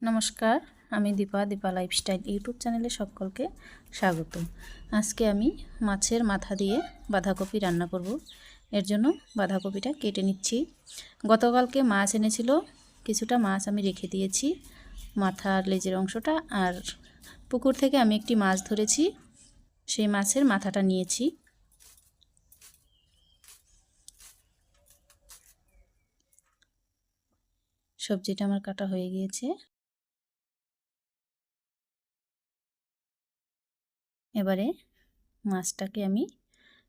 নমস্কার, আমি Dipa lifestyle YouTube চ্যানেলে সকলকে স্বাগত। আজকে আমি মাছের মাথা দিয়ে বাঁধাকপি রান্না করব। এর জন্য বাঁধাকপিটা কেটে নিচ্ছি। গতকালকে মাছ এনেছিল, কিছুটা মাছ আমি রেখে দিয়েছি, মাথার লেজের অংশটা। আর পুকুর থেকে আমি একটি মাছ ধরেছি, সেই মাছের মাথাটা নিয়েছি। সবজিটা আমার কাটা হয়ে গিয়েছে। এবারে মাছটাকে আমি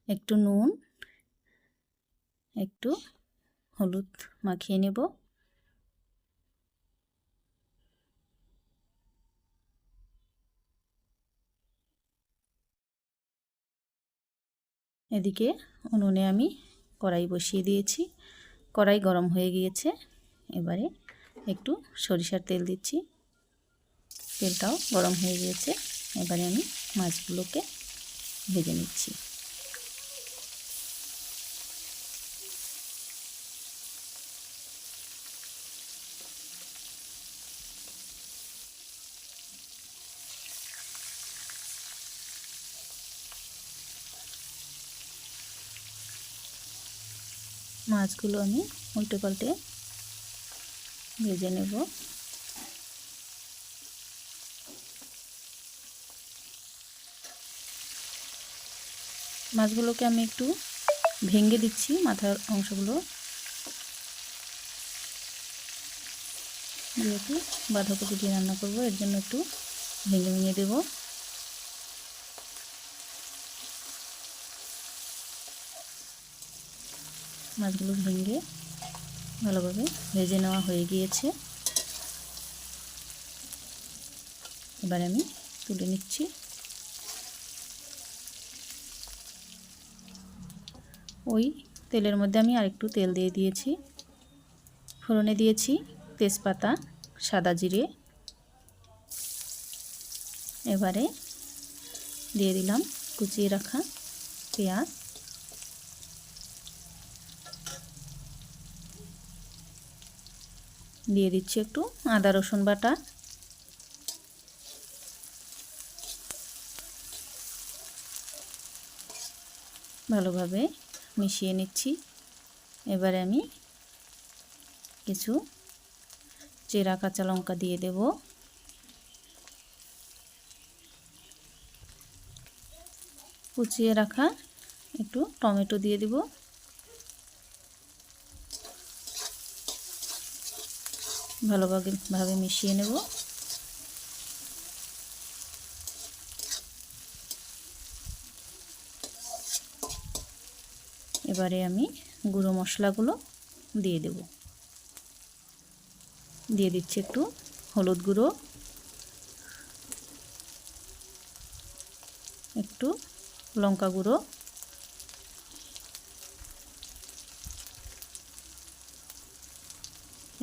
একটু নুন, একটু হলুদ মাখিয়ে নেব। এদিকে উনুনে আমি কড়াই বসিয়ে দিয়েছি, কড়াই গরম হয়ে গিয়েছে। এবারে একটু সরিষার তেল দিচ্ছি, তেলটাও গরম হয়ে গিয়েছে। এবারে আমি মাছগুলোকে ভেজে নিচ্ছি। মাছগুলো আমি উল্টে পাল্টে ভেজে নেব। মাছগুলোকে আমি একটু ভেঙে দিচ্ছি, মাথার অংশগুলো, যেহেতু বাঁধাকপি দিয়ে রান্না করবো এর জন্য একটু ভেঙে ভেঙে দেব। মাছগুলো ভেঙে ভালোভাবে ভেজে নেওয়া হয়ে গিয়েছে। এবার আমি তুলে নিচ্ছি। ওই তেলের মধ্যে আমি আরেকটু তেল দিয়ে দিয়েছি, ফোড়নে দিয়েছি তেজপাতা, সাদা জিরে। এবারে দিয়ে দিলাম কুচিয়ে রাখা পেঁয়াজ, দিয়ে দিচ্ছি একটু আদা রসুন বাটা, ভালোভাবে মিশিয়ে নিচ্ছি। এবারে আমি কিছু চেরা কাঁচা লঙ্কা দিয়ে দেব, কুচিয়ে রাখা একটু টমেটো দিয়ে দেব। ভালোভাবে মিশিয়ে নেব। এবারে আমি গুঁড়ো মশলাগুলো দিয়ে দেব। দিয়ে দিচ্ছি একটু হলুদ গুঁড়ো, একটু লঙ্কা গুঁড়ো,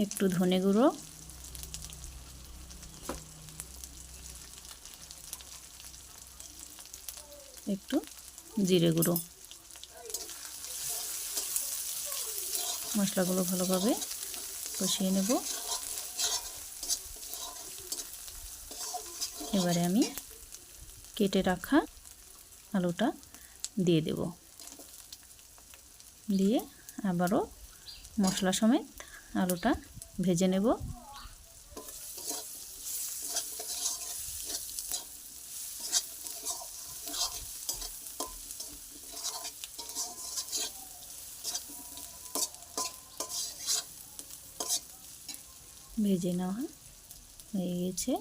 একটু ধনে গুঁড়ো, একটু জিরে গুঁড়ো। মশলাগুলো ভালোভাবে কষিয়ে নেব। এবারে আমি কেটে রাখা আলুটা দিয়ে দেব, দিয়ে আবারও মশলা সমেত আলুটা ভেজে নেব। ভেজে নেওয়া হয়ে গেছে।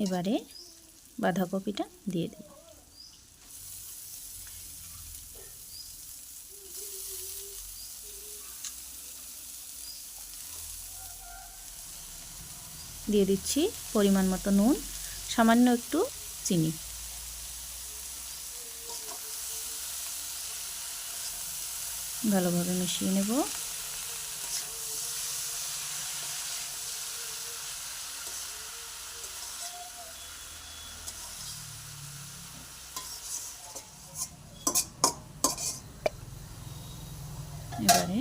এবারে বাঁধাকপিটা দিয়ে দেব। দিয়ে দিচ্ছি পরিমাণ মতো নুন, সামান্য একটু চিনি। ভালোভাবে মিশিয়ে নেব। এবারে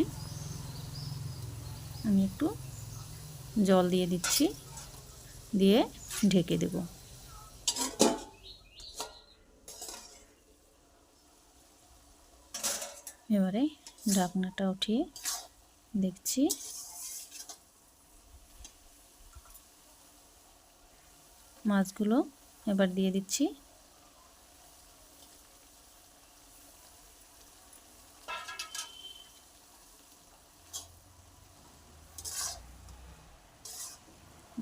আমি একটু জল দিয়ে দিচ্ছি, দিয়ে ঢেকে দেব। এবারে ঢাকনাটা উঠিয়ে দেখছি মাছগুলো এবার দিয়ে দিচ্ছি।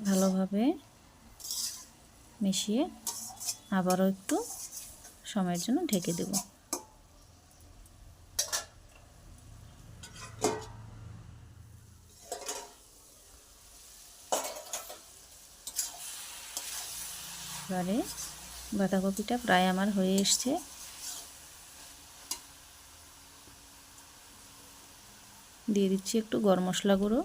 ভালোভাবে মিশিয়ে আবারও একটু সময়ের জন্য ঢেকে দেব। এবারে বাঁধাকপিটা প্রায় আমার হয়ে এসছে। দিয়ে দিচ্ছি একটু গরম মশলা গুঁড়ো,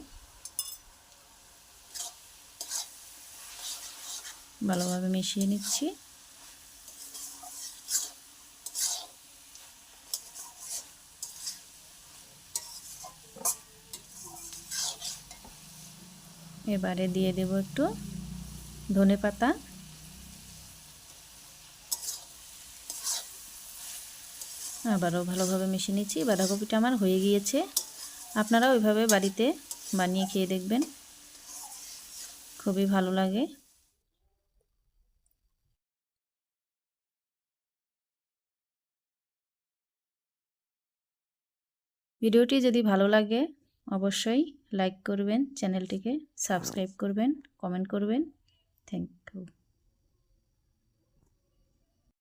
ভালোভাবে মিশিয়ে নিচ্ছি। এবারে দিয়ে দেব একটু ধনেপাতা, আবারও ভালোভাবে মিশিয়ে নিচ্ছি। বাঁধাকপিটা আমার হয়ে গিয়েছে। আপনারা ওইভাবে বাড়িতে বানিয়ে খেয়ে দেখবেন, খুবই ভালো লাগে। ভিডিওটি যদি ভালো লাগে অবশ্যই লাইক করবেন, চ্যানেলটিকে সাবস্ক্রাইব করবেন, কমেন্ট করবেন। Thank you.